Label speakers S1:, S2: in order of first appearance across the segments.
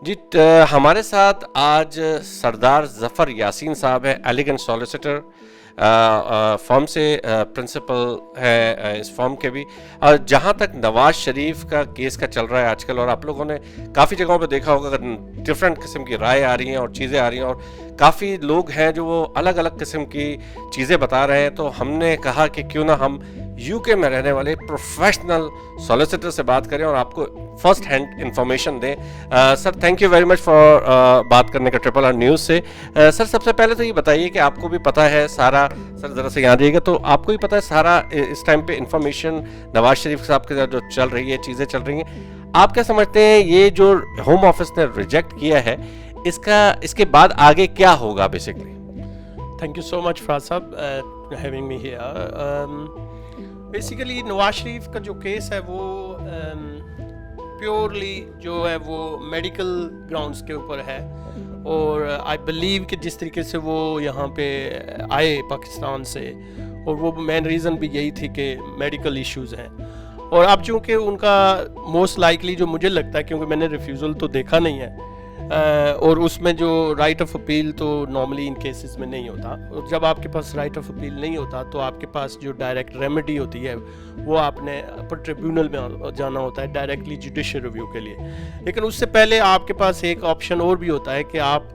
S1: जी हमारे साथ आज सरदार ज़फ़र यासीन साहब हैं, एलिगेंट सॉलिसिटर फर्म से प्रिंसिपल है इस फर्म के भी। और जहाँ तक नवाज शरीफ का केस का चल रहा है आजकल, और आप लोगों ने काफ़ी जगहों पे देखा होगा, डिफरेंट किस्म की राय आ रही हैं और चीज़ें आ रही हैं, और काफ़ी लोग हैं जो वो अलग अलग किस्म की चीज़ें बता रहे हैं। तो हमने कहा कि क्यों ना हम यूके में रहने वाले प्रोफेशनल सॉलिसिटर से बात करें और आपको फर्स्ट हैंड इंफॉर्मेशन दें। Sir, thank you very much for बात करने का ट्रिपल आर न्यूज़ से। सर, सबसे पहले तो ये बताइए कि आपको भी पता है सारा, सर ज़रा से यहाँ जाइएगा, तो आपको भी पता है सारा इस टाइम पे इंफॉर्मेशन नवाज शरीफ साहब के साथ जो चल रही है, चीज़ें चल रही हैं, आप क्या समझते हैं ये जो होम ऑफिस ने रिजेक्ट किया है, इसके बाद आगे क्या होगा basically?
S2: Thank you so much, Fraz साहब, having me here. Basically Nawaz Sharif का जो केस है वो प्योरली जो है वो मेडिकल ग्राउंड्स के ऊपर है, और आई बिलीव कि जिस तरीके से वो यहाँ पे आए पाकिस्तान से, और वो मेन रीज़न भी यही थी कि मेडिकल इश्यूज़ हैं। और अब चूँकि उनका मोस्ट लाइकली जो मुझे लगता है, क्योंकि मैंने रिफ्यूज़ल तो देखा नहीं है, और उसमें जो राइट ऑफ अपील तो नॉर्मली इन केसेस में नहीं होता, और जब आपके पास राइट ऑफ अपील नहीं होता तो आपके पास जो डायरेक्ट रेमेडी होती है वो आपने अपर ट्रिब्यूनल में जाना होता है डायरेक्टली जुडिशियल रिव्यू के लिए। लेकिन उससे पहले आपके पास एक ऑप्शन और भी होता है कि आप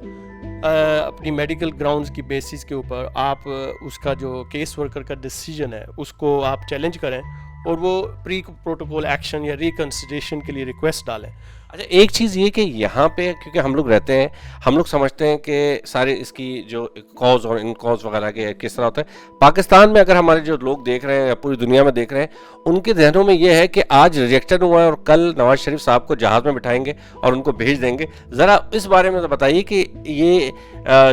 S2: अपनी मेडिकल ग्राउंड्स की बेसिस के ऊपर आप उसका जो केस वर्कर का डिसीजन है उसको आप चैलेंज करें, और वो प्री प्रोटोकॉल एक्शन या रिकंसिडरेशन के लिए रिक्वेस्ट डालें।
S1: अच्छा, एक चीज़ ये कि यहाँ पे क्योंकि हम लोग रहते हैं, हम लोग समझते हैं कि सारे इसकी जो कॉज और इन कॉज वगैरह के किस तरह होता है। पाकिस्तान में अगर हमारे जो लोग देख रहे हैं या पूरी दुनिया में देख रहे हैं, उनके जहनों में ये है कि आज रिजेक्शन हुआ है और कल नवाज शरीफ साहब को जहाज़ में बिठाएंगे और उनको भेज देंगे। ज़रा इस बारे में तो बताइए कि ये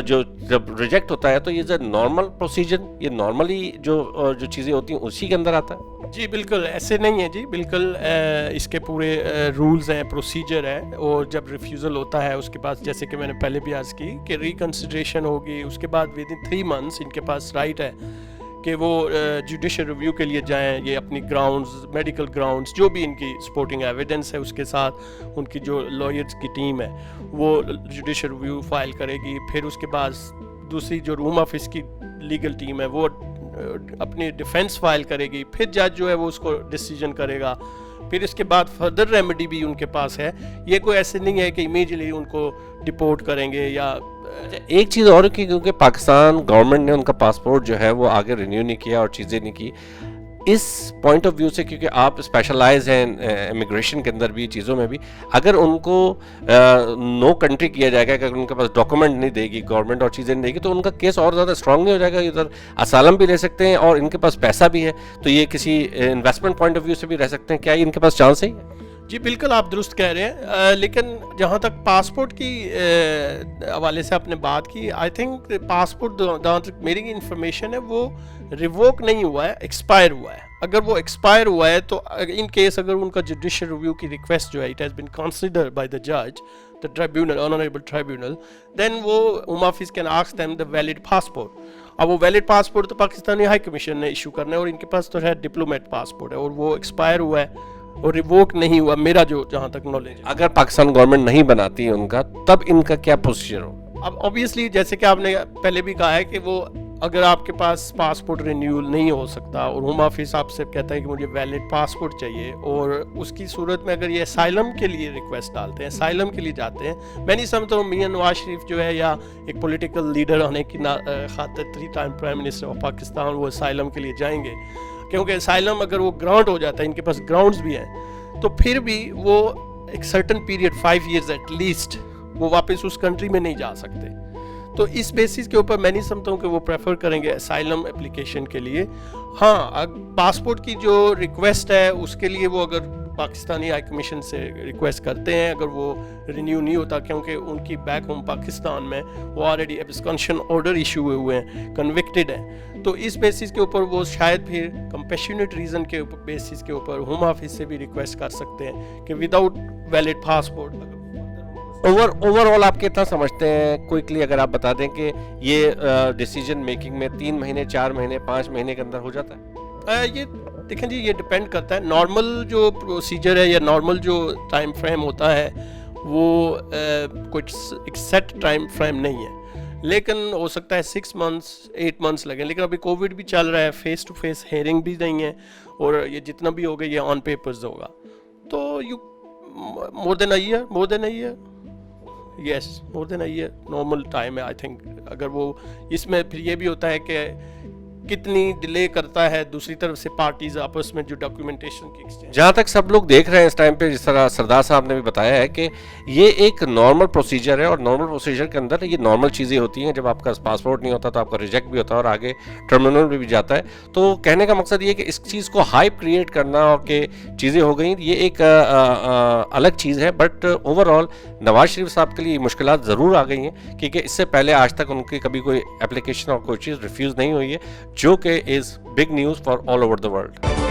S1: जो जब रिजेक्ट होता है तो ये नॉर्मल प्रोसीजर, ये नॉर्मली जो चीज़ें होती हैं उसी के अंदर आता है?
S2: जी बिल्कुल ऐसे नहीं है जी, बिल्कुल इसके पूरे रूल्स हैं, प्रोसीजर है, और जब रिफ्यूज़ल होता है उसके पास, जैसे कि मैंने पहले भी अर्ज़ की कि रिकंसिडरेशन होगी, उसके बाद विद इन 3 मंथ्स इनके पास राइट है कि वो जुडिशियल रिव्यू के लिए जाएं। ये अपनी ग्राउंड्स, मेडिकल ग्राउंड्स, जो भी इनकी सपोर्टिंग एविडेंस है, उसके साथ उनकी जो लॉयर्स की टीम है वो जुडिशियल रिव्यू फाइल करेगी। फिर उसके बाद दूसरी जो रूम ऑफिस की लीगल टीम है वो अपनी डिफेंस फाइल करेगी, फिर जज जो है वो उसको डिसीजन करेगा, फिर इसके बाद फर्दर रेमेडी भी उनके पास है। ये कोई ऐसे नहीं है कि इमीडिएटली उनको डिपोर्ट करेंगे या
S1: एक चीज़ और कि क्योंकि पाकिस्तान गवर्नमेंट ने उनका पासपोर्ट जो है वो आगे रिन्यू नहीं किया और चीज़ें नहीं की, इस पॉइंट ऑफ व्यू से, क्योंकि आप स्पेशलाइज हैं इमिग्रेशन के अंदर भी, चीज़ों में भी, अगर उनको नो कंट्री किया जाएगा, अगर उनके पास डॉक्यूमेंट नहीं देगी गवर्नमेंट और चीज़ें नहीं देगी, तो उनका केस और ज़्यादा स्ट्रांग नहीं हो जाएगा? इधर असालम भी ले सकते हैं और इनके पास पैसा भी है, तो ये किसी इन्वेस्टमेंट पॉइंट ऑफ व्यू से भी रह सकते हैं। क्या इनके पास चांस है?
S2: जी बिल्कुल आप दुरुस्त कह रहे हैं, लेकिन जहाँ तक पासपोर्ट की हवाले से आपने बात की, आई थिंक पासपोर्ट जहाँ तक मेरी इंफॉर्मेशन है वो रिवोक नहीं हुआ है, एक्सपायर हुआ है। अगर वो एक्सपायर हुआ है तो इन केस अगर उनका जुडिशियल रिव्यू की रिक्वेस्ट जो है it has been considered by the जज, the tribunal, honourable tribunal, then वो Home Office can ask them the valid passport. अब वो वैलिड पासपोर्ट तो पाकिस्तानी हाई कमीशन ने इशू करना है, और इनके पास तो है डिप्लोमेट पासपोर्ट है, और वो एक्सपायर हुआ है और रिवोक नहीं हुआ, मेरा जो जहाँ तक नॉलेज है।
S1: अगर पाकिस्तान गवर्नमेंट नहीं बनाती है उनका, तब इनका क्या प्रोसीजर हो?
S2: अब ऑब्वियसली जैसे कि आपने पहले भी कहा है कि वो अगर आपके पास पासपोर्ट रिन्यूअल नहीं हो सकता और होम ऑफिस आपसे कहता है कि मुझे वैलिड पासपोर्ट चाहिए, और उसकी सूरत में अगर ये असाइलम के लिए रिक्वेस्ट डालते हैं, असाइलम के लिए जाते हैं, मैं नहीं समझता हूँ मियां नवाज शरीफ जो है या एक पॉलिटिकल लीडर होने की खातिर 3 time prime minister of Pakistan वो असाइलम के लिए जाएंगे, क्योंकि असाइलम अगर वो ग्रांट हो जाता है, इनके पास ग्राउंड्स भी हैं, तो फिर भी वो एक certain period 5 years at least वो वापस उस कंट्री में नहीं जा सकते। तो इस बेसिस के ऊपर मैं नहीं समझता हूँ कि वो प्रेफर करेंगे असाइलम एप्लीकेशन के लिए। हाँ, पासपोर्ट की जो रिक्वेस्ट है उसके लिए वो अगर पाकिस्तानी हाई कमीशन से रिक्वेस्ट करते हैं, अगर वो रिन्यू नहीं होता क्योंकि उनकी बैक होम पाकिस्तान में वो ऑलरेडी एब्सकॉन्शन ऑर्डर इशू हुए हैं, कन्विक्टेड हैं, तो इस बेसिस के ऊपर वो शायद फिर कंपैशनेट रीज़न के बेसिस के ऊपर होम ऑफिस से भी रिक्वेस्ट कर सकते हैं कि विदाउट वैलिड पासपोर्ट।
S1: ओवरऑल आप कितना समझते हैं, क्विकली अगर आप बता दें कि ये डिसीजन मेकिंग में 3 महीने, 4 महीने, 5 महीने के अंदर हो जाता है?
S2: ये देखें जी, ये डिपेंड करता है, नॉर्मल जो प्रोसीजर है या नॉर्मल जो टाइम फ्रेम होता है वो कुछ एक सेट टाइम फ्रेम नहीं है, लेकिन हो सकता है 6 मंथ्स 8 मंथ्स लगे। लेकिन अभी कोविड भी चल रहा है, फेस टू फेस हेयरिंग भी नहीं है, और ये जितना भी होगा ये ऑन पेपर्स होगा। तो you more than a year yes, more than a year normal time है आई थिंक। अगर वो इसमें फिर ये भी होता है कि कितनी डिले करता है दूसरी तरफ से पार्टीज आपस में जो डॉक्यूमेंटेशन की एक्सचेंज।
S1: जहाँ तक सब लोग देख रहे हैं इस टाइम पे, जिस तरह सरदार साहब ने भी बताया है कि ये एक नॉर्मल प्रोसीजर है, और नॉर्मल प्रोसीजर के अंदर ये नॉर्मल चीज़ें होती हैं। जब आपका पासपोर्ट नहीं होता तो आपका रिजेक्ट भी होता है और आगे टर्मिनल में भी जाता है। तो कहने का मकसद ये है कि इस चीज़ को हाइप क्रिएट करना और कि चीज़ें हो गई, ये एक अलग चीज़ है। बट ओवरऑल नवाज शरीफ साहब के लिए मुश्किलात ज़रूर आ गई हैं, क्योंकि इससे पहले आज तक उनकी कभी कोई एप्लीकेशन और कोई चीज़ रिफ्यूज़ नहीं हुई है, जो कि is big news for all over the world.